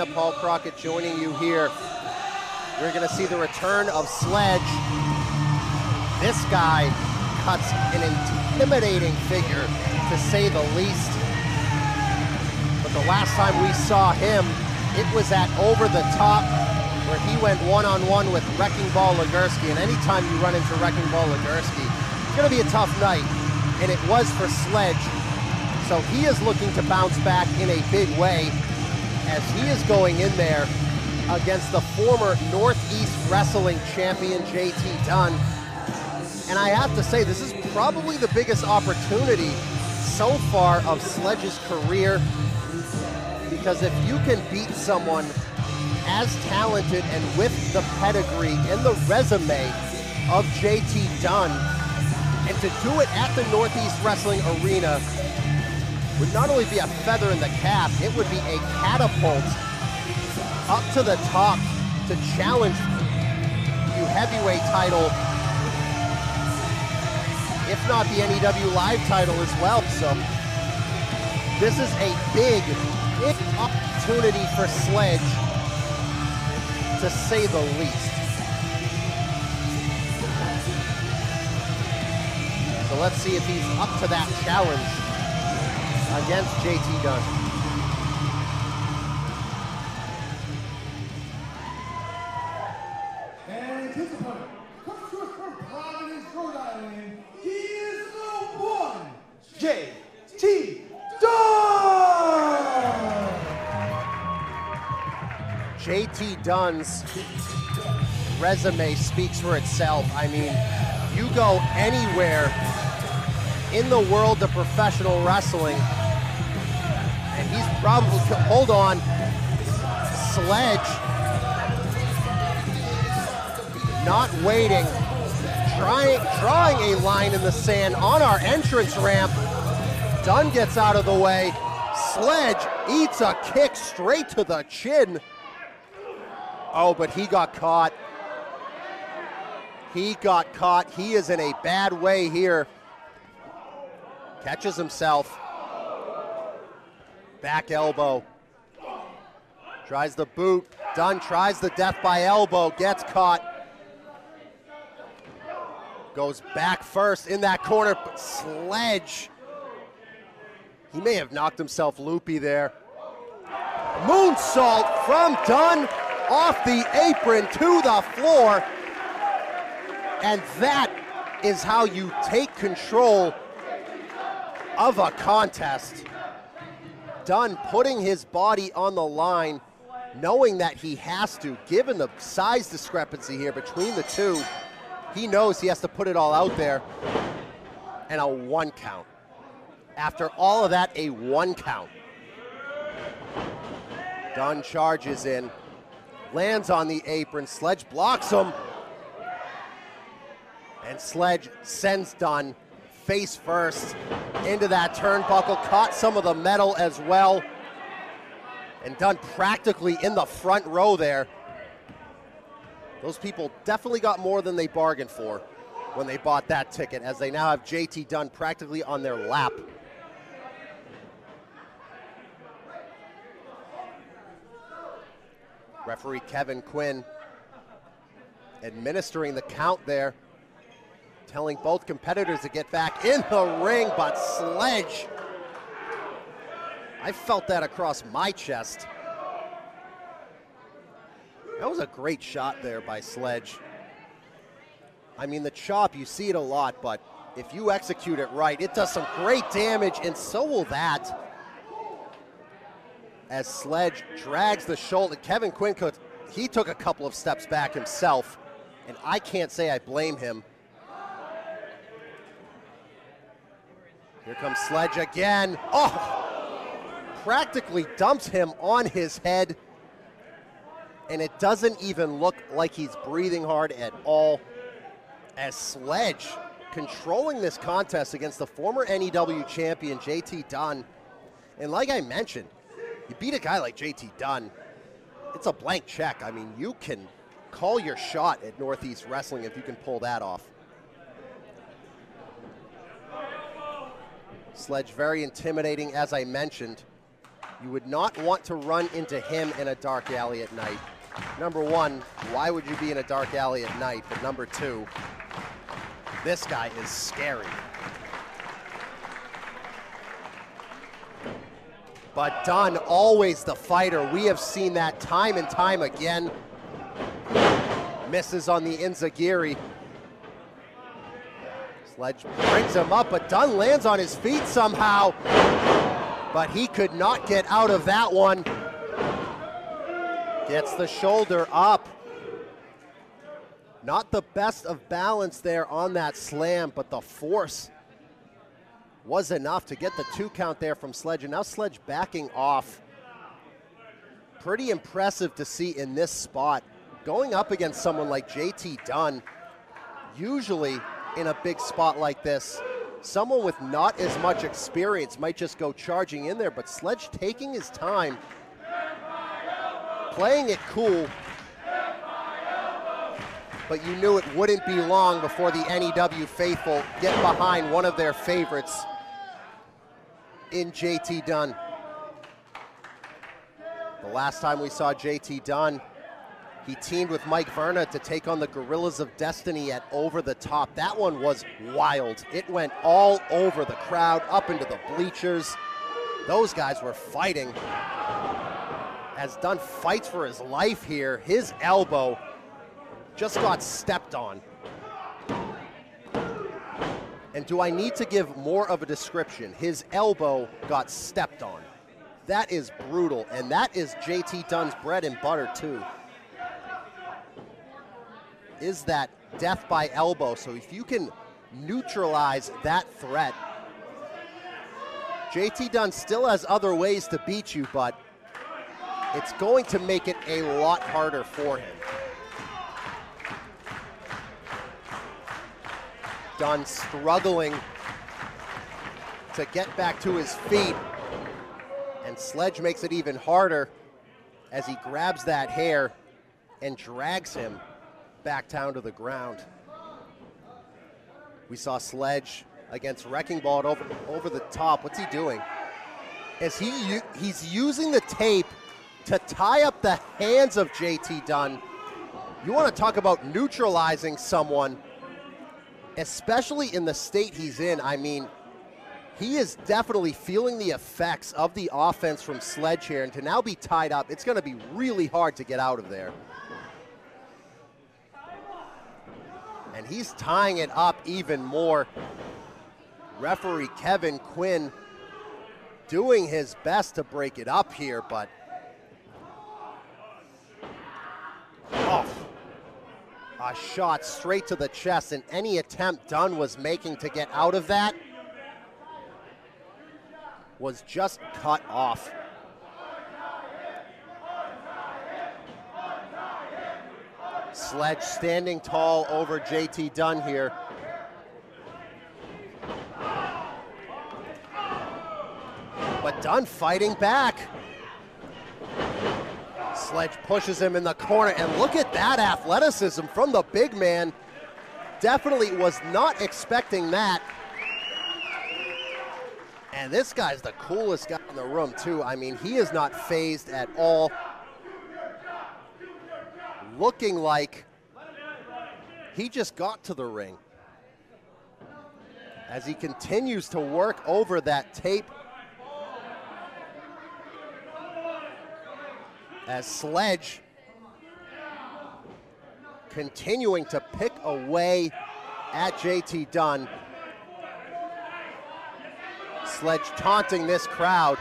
Paul Crockett joining you here. We're going to see the return of Sledge. This guy cuts an intimidating figure, to say the least. But the last time we saw him, it was at Over the Top, where he went one-on-one with Wrecking Ball Legursky. And anytime you run into Wrecking Ball Legursky, it's going to be a tough night. And it was for Sledge. So he is looking to bounce back in a big way, as he is going in there against the former Northeast Wrestling champion, JT Dunn. And I have to say, this is probably the biggest opportunity so far of Sledge's career, because if you can beat someone as talented and with the pedigree and the resume of JT Dunn, and to do it at the Northeast Wrestling Arena, would not only be a feather in the cap, it would be a catapult up to the top to challenge the heavyweight title, if not the NEW Live title as well. So this is a big opportunity for Sledge, to say the least. So let's see if he's up to that challenge against JT Dunn. And his opponent comes to us from Providence, Rhode Island. He is the one, JT Dunn! JT Dunn's resume speaks for itself. I mean, you go anywhere in the world of professional wrestling, and he's probably, hold on, Sledge, not waiting, drawing a line in the sand on our entrance ramp. Dunn gets out of the way. Sledge eats a kick straight to the chin. Oh, but he got caught. He got caught. He is in a bad way here. Catches himself. Back elbow. Tries the boot. Dunn tries the death by elbow. Gets caught. Goes back first in that corner. But Sledge, he may have knocked himself loopy there. Moonsault from Dunn off the apron to the floor. And that is how you take control of a contest. Dunn putting his body on the line, knowing that he has to, given the size discrepancy here between the two. He knows he has to put it all out there. And a 1 count. After all of that, a 1 count. Dunn charges in, lands on the apron. Sledge blocks him. And Sledge sends Dunn face first into that turnbuckle, caught some of the metal as well, and Dunn practically in the front row there. Those people definitely got more than they bargained for when they bought that ticket, as they now have JT Dunn practically on their lap. Referee Kevin Quinn administering the count there, telling both competitors to get back in the ring, but Sledge, I felt that across my chest. That was a great shot there by Sledge. I mean, the chop, you see it a lot, but if you execute it right, it does some great damage, and so will that. As Sledge drags the shoulder, Kevin Quinn, he took a couple of steps back himself, and I can't say I blame him. Here comes Sledge again. Oh! Practically dumps him on his head. And it doesn't even look like he's breathing hard at all. As Sledge controlling this contest against the former NEW champion, JT Dunn. And like I mentioned, you beat a guy like JT Dunn, it's a blank check. I mean, you can call your shot at Northeast Wrestling if you can pull that off. Sledge very intimidating, as I mentioned. You would not want to run into him in a dark alley at night. Number one, why would you be in a dark alley at night? But number two, this guy is scary. But Dunn, always the fighter. We have seen that time and time again. Misses on the Inzagiri. Sledge brings him up, but Dunn lands on his feet somehow. But he could not get out of that one. Gets the shoulder up. Not the best of balance there on that slam, but the force was enough to get the 2 count there from Sledge. And now Sledge backing off. Pretty impressive to see in this spot. Going up against someone like JT Dunn, usually in a big spot like this, someone with not as much experience might just go charging in there, but Sledge taking his time, playing it cool, but you knew it wouldn't be long before the NEW faithful get behind one of their favorites in JT Dunn. The last time we saw JT Dunn, he teamed with Mike Verna to take on the Gorillas of Destiny at Over the Top. That one was wild. It went all over the crowd, up into the bleachers. Those guys were fighting. As Dunn fights for his life here, his elbow just got stepped on. And do I need to give more of a description? His elbow got stepped on. That is brutal, and that is JT Dunn's bread and butter too. Is that death by elbow. So if you can neutralize that threat, JT Dunn still has other ways to beat you, but it's going to make it a lot harder for him. Dunn struggling to get back to his feet, and Sledge makes it even harder as he grabs that hair and drags him back down to the ground. We saw Sledge against Wrecking Ball over the top. What's he doing? He's using the tape to tie up the hands of JT Dunn. You want to talk about neutralizing someone, especially in the state he's in. I mean, he is definitely feeling the effects of the offense from Sledge here, and to now be tied up, it's going to be really hard to get out of there. And he's tying it up even more. Referee Kevin Quinn doing his best to break it up here, but a shot straight to the chest, and any attempt Dunn was making to get out of that was just cut off. Sledge standing tall over JT Dunn here. But Dunn fighting back. Sledge pushes him in the corner, and look at that athleticism from the big man. Definitely was not expecting that. And this guy's the coolest guy in the room too. I mean, he is not phased at all. Looking like he just got to the ring. As he continues to work over that tape. As Sledge continuing to pick away at JT Dunn. Sledge taunting this crowd.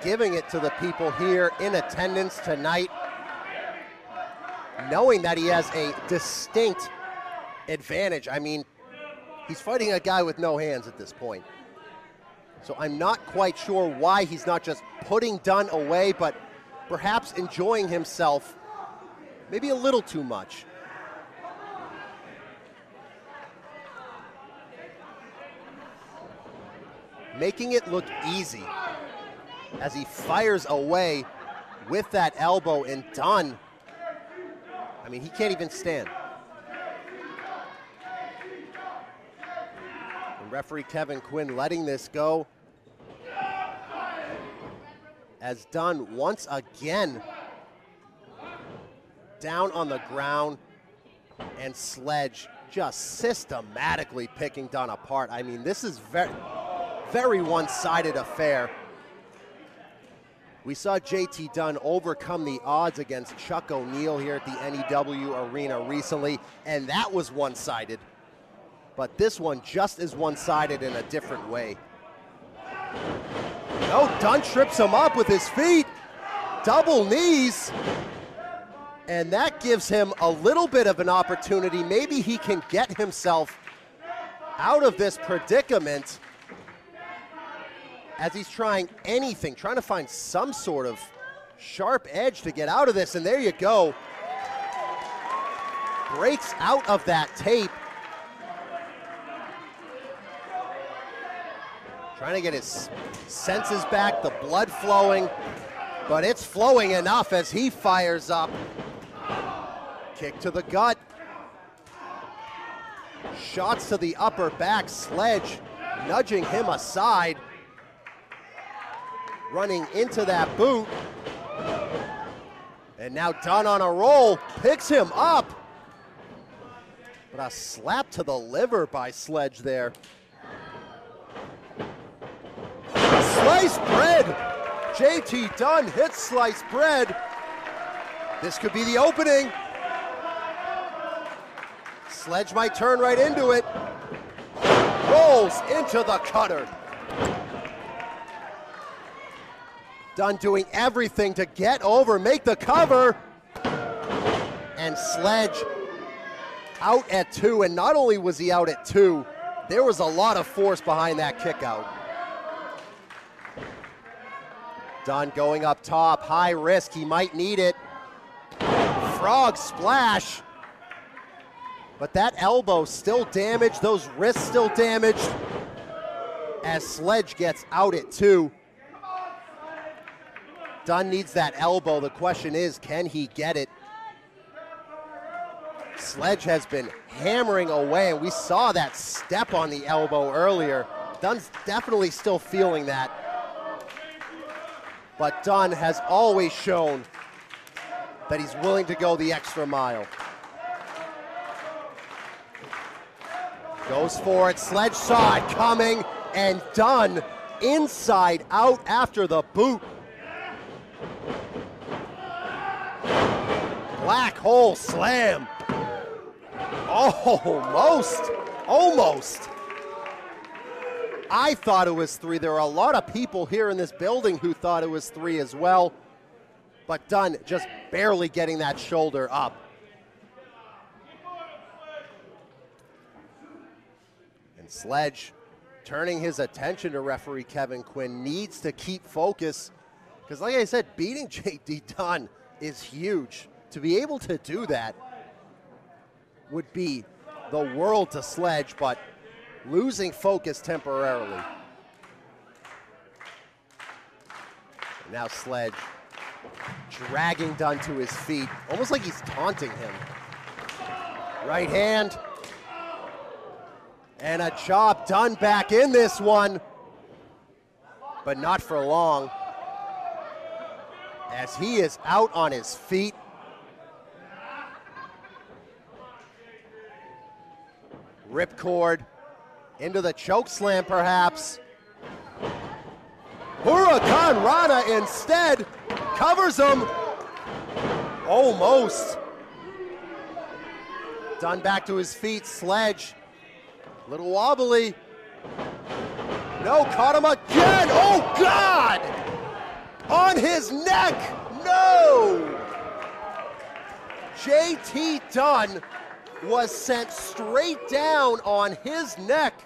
Giving it to the people here in attendance tonight, knowing that he has a distinct advantage. I mean, he's fighting a guy with no hands at this point. So I'm not quite sure why he's not just putting Dunn away, but perhaps enjoying himself maybe a little too much. Making it look easy as he fires away with that elbow, and Dunn, I mean, he can't even stand. Referee Kevin Quinn letting this go. As Dunn once again down on the ground, and Sledge just systematically picking Dunn apart. I mean, this is very one-sided affair. We saw JT Dunn overcome the odds against Chuck O'Neal here at the NEW Arena recently, and that was one-sided. But this one just as one-sided in a different way. No, Dunn trips him up with his feet, double knees, and that gives him a little bit of an opportunity. Maybe he can get himself out of this predicament as he's trying anything, trying to find some sort of sharp edge to get out of this, and there you go. Breaks out of that tape. Trying to get his senses back, the blood flowing, but it's flowing enough as he fires up. Kick to the gut. Shots to the upper back, Sledge nudging him aside. Running into that boot. And now Dunn on a roll, picks him up. But a slap to the liver by Sledge there. Sliced bread. JT Dunn hits sliced bread. This could be the opening. Sledge might turn right into it. Rolls into the cutter. Dunn doing everything to get over, make the cover. And Sledge out at 2, and not only was he out at 2, there was a lot of force behind that kick out. Dunn going up top, high risk, he might need it. Frog splash. But that elbow still damaged, those wrists still damaged, as Sledge gets out at 2. Dunn needs that elbow. The question is, can he get it? Sledge has been hammering away, and we saw that step on the elbow earlier. Dunn's definitely still feeling that. But Dunn has always shown that he's willing to go the extra mile. Goes for it, Sledge saw it coming, and Dunn inside out after the boot. Black hole slam. Almost. I thought it was 3. There are a lot of people here in this building who thought it was 3 as well. But Dunn just barely getting that shoulder up. And Sledge turning his attention to referee Kevin Quinn, needs to keep focus. Because like I said, beating JT Dunn is huge. To be able to do that would be the world to Sledge, but losing focus temporarily. And now Sledge dragging Dunn to his feet, almost like he's taunting him. Right hand. And a chop. Dunn back in this one, but not for long, as he is out on his feet. Ripcord into the choke slam perhaps. Huracan Rana instead covers him. Almost. Dunn back to his feet. Sledge, a little wobbly. No, caught him again. Oh God! On his neck. No! JT Dunn was sent straight down on his neck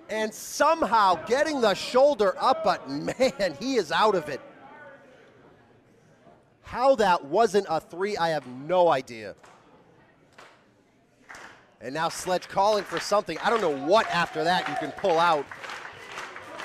and somehow getting the shoulder up, but man, he is out of it. How that wasn't a 3, I have no idea. And now Sledge calling for something. I don't know what after that you can pull out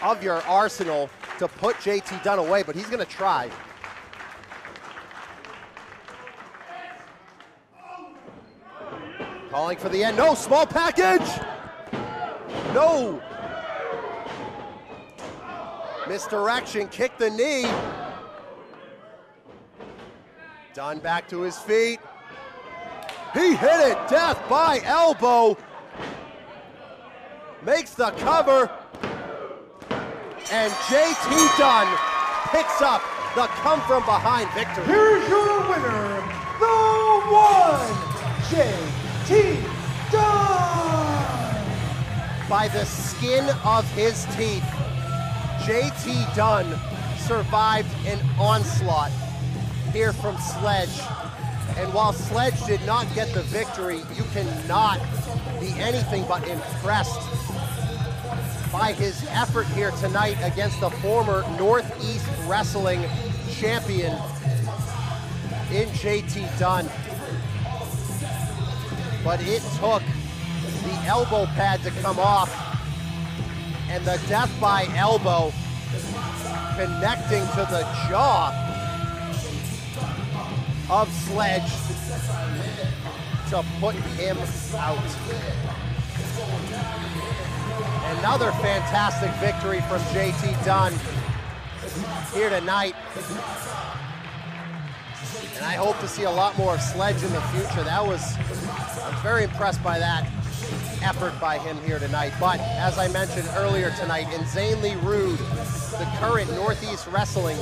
of your arsenal to put JT Dunn away, but he's gonna try. Calling for the end, no, small package! no. Misdirection, kick the knee. Dunn back to his feet. He hit it, death by elbow. Makes the cover. And JT Dunn picks up the come from behind victory. Here's your winner, the one, JT Dunn. By the skin of his teeth, JT Dunn survived an onslaught here from Sledge. And while Sledge did not get the victory, you cannot be anything but impressed by his effort here tonight against the former Northeast Wrestling champion in JT Dunn. But it took the elbow pad to come off and the death by elbow connecting to the jaw of Sledge to put him out. Another fantastic victory from JT Dunn here tonight. And I hope to see a lot more of Sledge in the future. I was very impressed by that effort by him here tonight. But as I mentioned earlier tonight, Insanely Rude, the current Northeast Wrestling